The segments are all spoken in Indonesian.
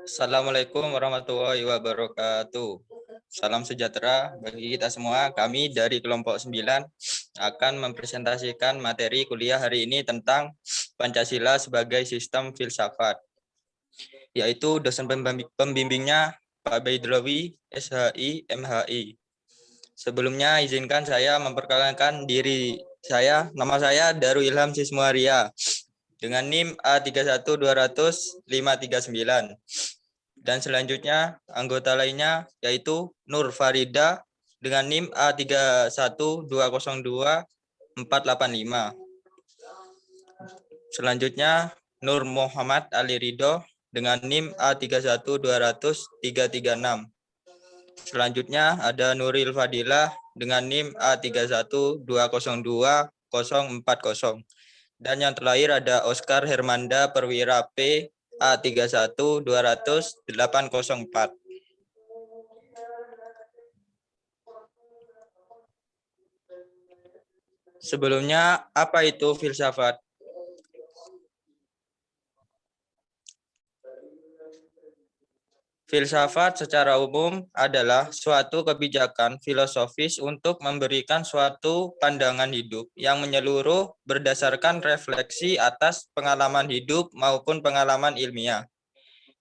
Assalamualaikum warahmatullahi wabarakatuh. Salam sejahtera bagi kita semua. Kami dari kelompok 9 akan mempresentasikan materi kuliah hari ini tentang Pancasila sebagai sistem filsafat. Yaitu dosen pembimbingnya Pak Baidlawi, SHI, MHI. Sebelumnya izinkan saya memperkenalkan diri saya. Nama saya Darul Ilham Sismuaria dengan NIM A31200-539. Dan selanjutnya anggota lainnya yaitu Nur Farida dengan NIM A31202-485. Selanjutnya Nur Muhammad Ali Ridho dengan NIM A31200-336. Selanjutnya ada Nuril Fadilah dengan NIM A31202-040. Dan yang terakhir ada Oscar Hermanda Perwira P A31200-804. Sebelumnya, apa itu filsafat? Filsafat secara umum adalah suatu kebijakan filosofis untuk memberikan suatu pandangan hidup yang menyeluruh berdasarkan refleksi atas pengalaman hidup maupun pengalaman ilmiah.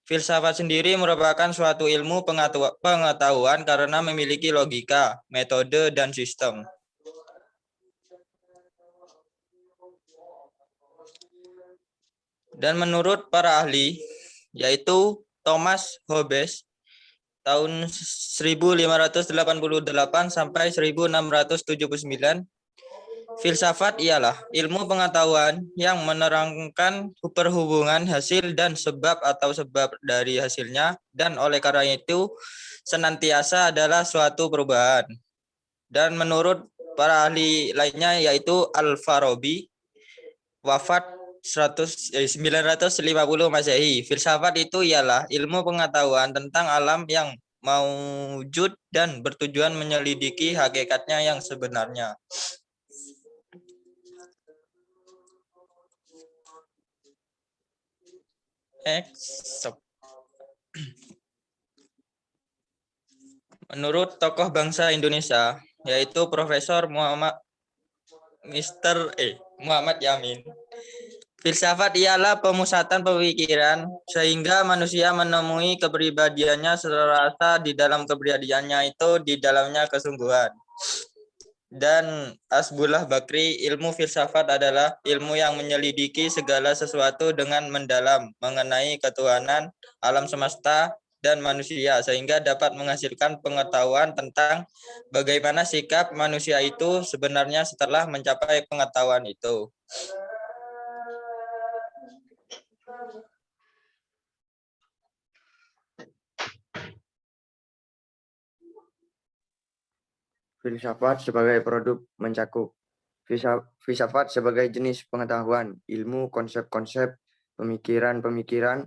Filsafat sendiri merupakan suatu ilmu pengetahuan karena memiliki logika, metode, dan sistem. Dan menurut para ahli, yaitu Thomas Hobbes, tahun 1588 sampai 1679, filsafat ialah ilmu pengetahuan yang menerangkan perhubungan hasil dan sebab atau sebab dari hasilnya, dan oleh karena itu senantiasa adalah suatu perubahan. Dan menurut para ahli lainnya yaitu Al-Farabi, wafat 950 Masehi. Filsafat itu ialah ilmu pengetahuan tentang alam yang maujud dan bertujuan menyelidiki hakikatnya yang sebenarnya. Menurut tokoh bangsa Indonesia, yaitu Profesor Muhammad Yamin, filsafat ialah pemusatan pemikiran sehingga manusia menemui kepribadiannya serasa di dalam kepribadiannya itu di dalamnya kesungguhan. Dan Asbullah Bakri, ilmu filsafat adalah ilmu yang menyelidiki segala sesuatu dengan mendalam mengenai ketuhanan, alam semesta, dan manusia sehingga dapat menghasilkan pengetahuan tentang bagaimana sikap manusia itu sebenarnya setelah mencapai pengetahuan itu. Filsafat sebagai produk mencakup filsafat sebagai jenis pengetahuan, ilmu, konsep-konsep, pemikiran-pemikiran,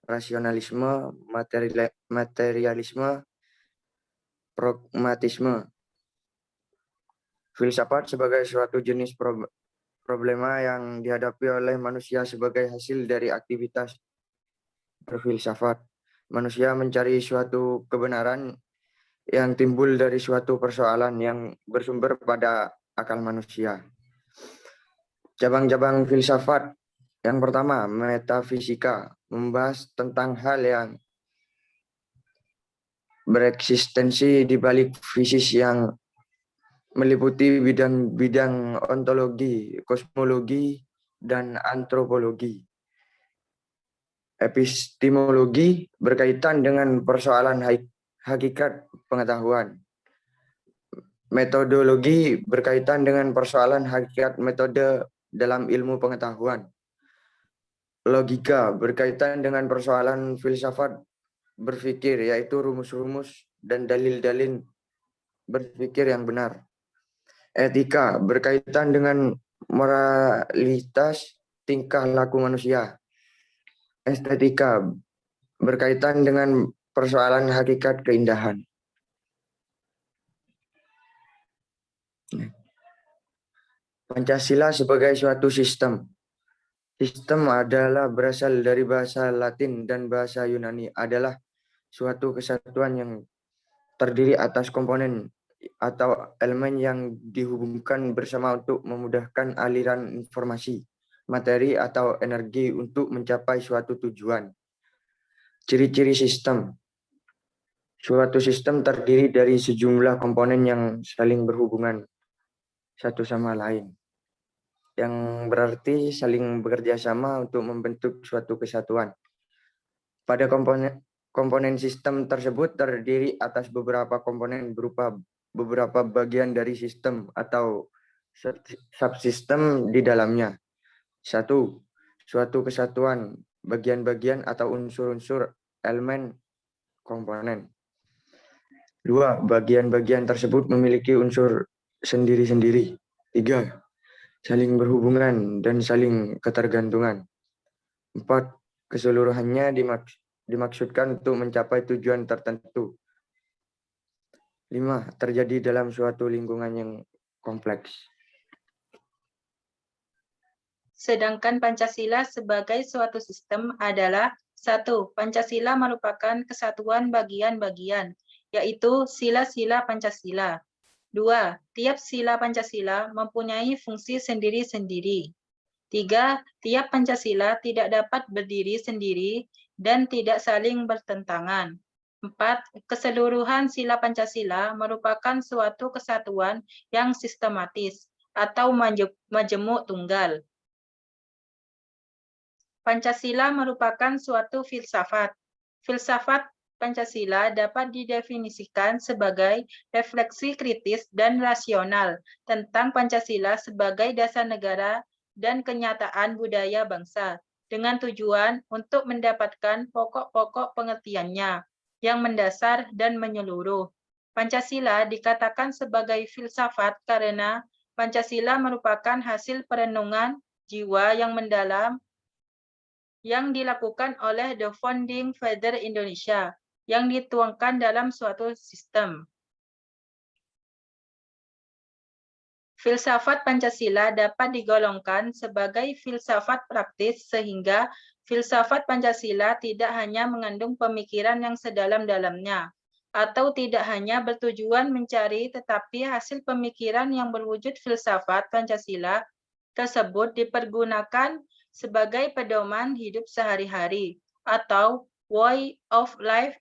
rasionalisme, materialisme, pragmatisme. Filsafat sebagai suatu jenis problema yang dihadapi oleh manusia sebagai hasil dari aktivitas berfilsafat. Manusia mencari suatu kebenaran yang timbul dari suatu persoalan yang bersumber pada akal manusia. Cabang-cabang filsafat. Yang pertama, metafisika, membahas tentang hal yang bereksistensi di balik fisis yang meliputi bidang-bidang ontologi, kosmologi, dan antropologi. Epistemologi berkaitan dengan persoalan hakikat pengetahuan. Metodologi berkaitan dengan persoalan hakikat metode dalam ilmu pengetahuan. Logika berkaitan dengan persoalan filsafat berpikir, yaitu rumus-rumus dan dalil-dalil berpikir yang benar. Etika berkaitan dengan moralitas tingkah laku manusia. Estetika berkaitan dengan persoalan hakikat keindahan. Pancasila sebagai suatu sistem. Sistem adalah berasal dari bahasa Latin dan bahasa Yunani, adalah suatu kesatuan yang terdiri atas komponen atau elemen yang dihubungkan bersama untuk memudahkan aliran informasi, materi, atau energi untuk mencapai suatu tujuan. Ciri-ciri sistem. Suatu sistem terdiri dari sejumlah komponen yang saling berhubungan satu sama lain, yang berarti saling bekerja sama untuk membentuk suatu kesatuan. Pada komponen sistem tersebut terdiri atas beberapa komponen berupa beberapa bagian dari sistem atau subsistem di dalamnya. 1. Suatu kesatuan, bagian-bagian atau unsur-unsur elemen komponen. 2. Bagian-bagian tersebut memiliki unsur sendiri-sendiri. 3. Saling berhubungan dan saling ketergantungan. 4. Keseluruhannya dimaksudkan untuk mencapai tujuan tertentu. 5. Terjadi dalam suatu lingkungan yang kompleks. Sedangkan Pancasila sebagai suatu sistem adalah 1. Pancasila merupakan kesatuan bagian-bagian, yaitu sila-sila Pancasila. 2. Tiap sila Pancasila mempunyai fungsi sendiri-sendiri. 3. Tiap Pancasila tidak dapat berdiri sendiri dan tidak saling bertentangan. 4. Keseluruhan sila Pancasila merupakan suatu kesatuan yang sistematis atau majemuk tunggal. Pancasila merupakan suatu filsafat. Filsafat Pancasila dapat didefinisikan sebagai refleksi kritis dan rasional tentang Pancasila sebagai dasar negara dan kenyataan budaya bangsa, dengan tujuan untuk mendapatkan pokok-pokok pengertiannya yang mendasar dan menyeluruh. Pancasila dikatakan sebagai filsafat karena Pancasila merupakan hasil perenungan jiwa yang mendalam yang dilakukan oleh The Founding Father Indonesia, yang dituangkan dalam suatu sistem. Filsafat Pancasila dapat digolongkan sebagai filsafat praktis sehingga filsafat Pancasila tidak hanya mengandung pemikiran yang sedalam-dalamnya, atau tidak hanya bertujuan mencari tetapi hasil pemikiran yang berwujud filsafat Pancasila tersebut dipergunakan sebagai pedoman hidup sehari-hari atau way of life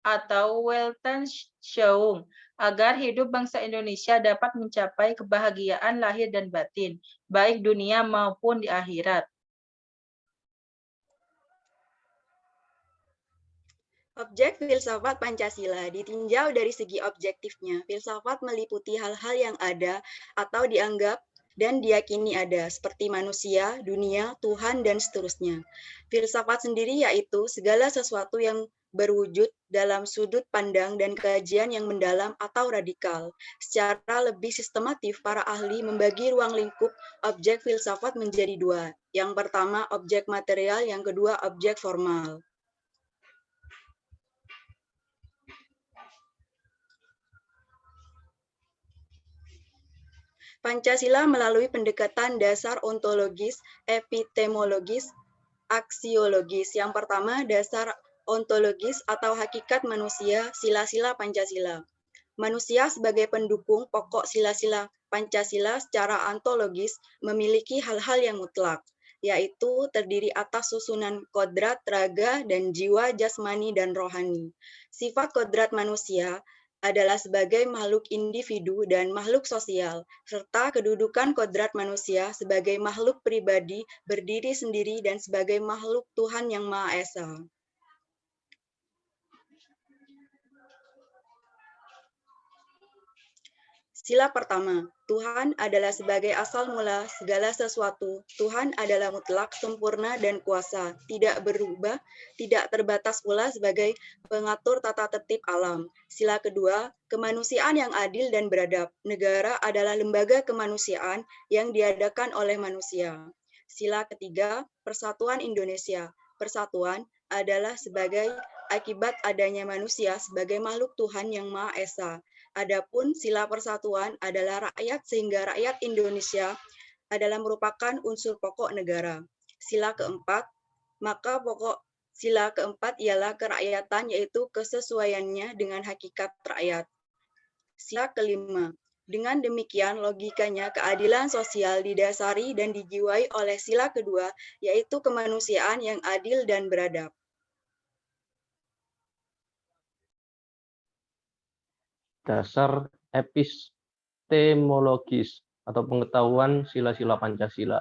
atau Weltanschauung agar hidup bangsa Indonesia dapat mencapai kebahagiaan lahir dan batin, baik dunia maupun di akhirat. Objek filsafat Pancasila ditinjau dari segi objektifnya. Filsafat meliputi hal-hal yang ada atau dianggap dan diyakini ada, seperti manusia, dunia, Tuhan, dan seterusnya. Filsafat sendiri yaitu segala sesuatu yang berwujud dalam sudut pandang dan kajian yang mendalam atau radikal. Secara lebih sistematif, para ahli membagi ruang lingkup objek filsafat menjadi dua. Yang pertama, objek material, yang kedua, objek formal. Pancasila melalui pendekatan dasar ontologis, epistemologis, aksiologis. Yang pertama, dasar ontologis atau hakikat manusia, sila-sila Pancasila. Manusia sebagai pendukung pokok sila-sila Pancasila secara ontologis memiliki hal-hal yang mutlak, yaitu terdiri atas susunan kodrat, raga, dan jiwa jasmani dan rohani. Sifat kodrat manusia adalah sebagai makhluk individu dan makhluk sosial, serta kedudukan kodrat manusia sebagai makhluk pribadi, berdiri sendiri, dan sebagai makhluk Tuhan Yang Maha Esa. Sila pertama, Tuhan adalah sebagai asal mula segala sesuatu. Tuhan adalah mutlak, sempurna, dan kuasa, tidak berubah, tidak terbatas pula sebagai pengatur tata tertib alam. Sila kedua, kemanusiaan yang adil dan beradab. Negara adalah lembaga kemanusiaan yang diadakan oleh manusia. Sila ketiga, persatuan Indonesia. Persatuan adalah sebagai akibat adanya manusia sebagai makhluk Tuhan Yang Maha Esa. Adapun sila persatuan adalah rakyat sehingga rakyat Indonesia adalah merupakan unsur pokok negara. sila keempat, maka pokok sila keempat ialah kerakyatan, yaitu kesesuaiannya dengan hakikat rakyat. Sila kelima, dengan demikian logikanya keadilan sosial didasari dan dijiwai oleh sila kedua, yaitu kemanusiaan yang adil dan beradab. Dasar epistemologis atau pengetahuan sila-sila Pancasila.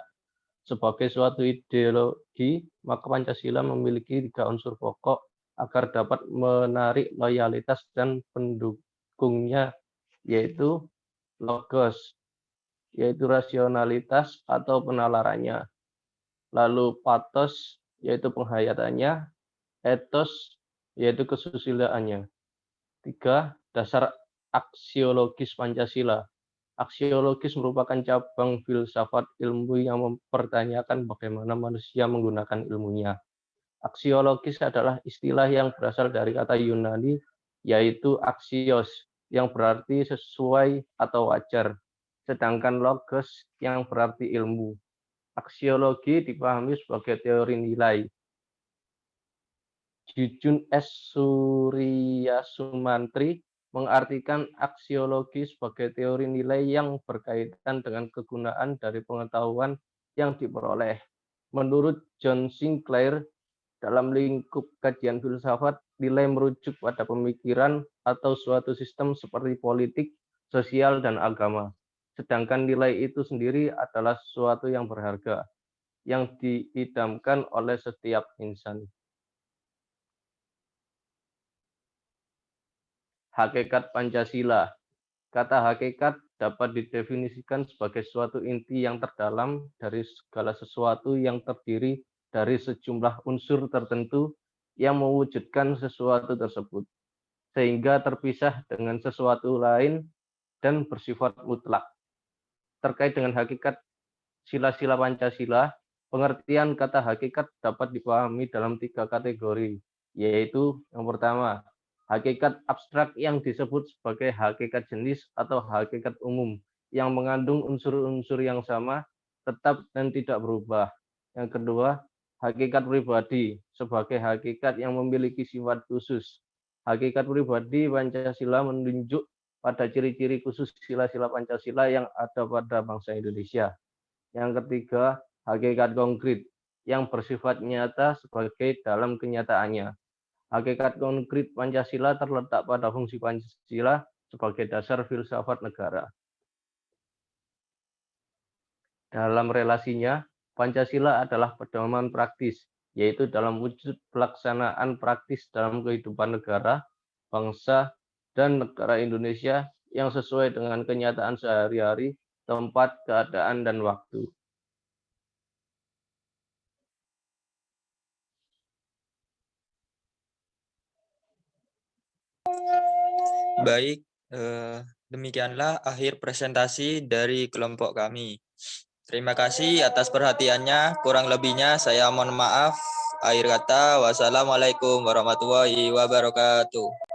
Sebagai suatu ideologi, maka Pancasila memiliki 3 unsur pokok agar dapat menarik loyalitas dan pendukungnya, yaitu logos, yaitu rasionalitas atau penalarannya, lalu pathos, yaitu penghayatannya, ethos, yaitu kesusilaannya. 3. Dasar aksiologis Pancasila. Aksiologis merupakan cabang filsafat ilmu yang mempertanyakan bagaimana manusia menggunakan ilmunya. Aksiologis adalah istilah yang berasal dari kata Yunani, yaitu aksios, yang berarti sesuai atau wajar, sedangkan logos yang berarti ilmu. Aksiologi dipahami sebagai teori nilai. Jujun S. Suryasumantri mengartikan aksiologi sebagai teori nilai yang berkaitan dengan kegunaan dari pengetahuan yang diperoleh. Menurut John Sinclair, dalam lingkup kajian filsafat, nilai merujuk pada pemikiran atau suatu sistem seperti politik, sosial, dan agama. Sedangkan nilai itu sendiri adalah sesuatu yang berharga, yang diidamkan oleh setiap insan. Hakikat Pancasila. Kata hakikat dapat didefinisikan sebagai suatu inti yang terdalam dari segala sesuatu yang terdiri dari sejumlah unsur tertentu yang mewujudkan sesuatu tersebut, sehingga terpisah dengan sesuatu lain dan bersifat mutlak. Terkait dengan hakikat sila-sila Pancasila, pengertian kata hakikat dapat dipahami dalam 3 kategori, yaitu yang pertama, hakikat abstrak yang disebut sebagai hakikat jenis atau hakikat umum, yang mengandung unsur-unsur yang sama, tetap dan tidak berubah. Yang kedua, hakikat pribadi sebagai hakikat yang memiliki sifat khusus. Hakikat pribadi Pancasila menunjuk pada ciri-ciri khusus sila-sila Pancasila yang ada pada bangsa Indonesia. Yang ketiga, hakikat konkret yang bersifat nyata sebagai dalam kenyataannya. Hakikat konkret Pancasila terletak pada fungsi Pancasila sebagai dasar filsafat negara. Dalam relasinya, Pancasila adalah pedoman praktis, yaitu dalam wujud pelaksanaan praktis dalam kehidupan negara, bangsa, dan negara Indonesia yang sesuai dengan kenyataan sehari-hari, tempat, keadaan, dan waktu. Baik, demikianlah akhir presentasi dari kelompok kami. Terima kasih atas perhatiannya. Kurang lebihnya saya mohon maaf. Akhir kata, wassalamualaikum warahmatullahi wabarakatuh.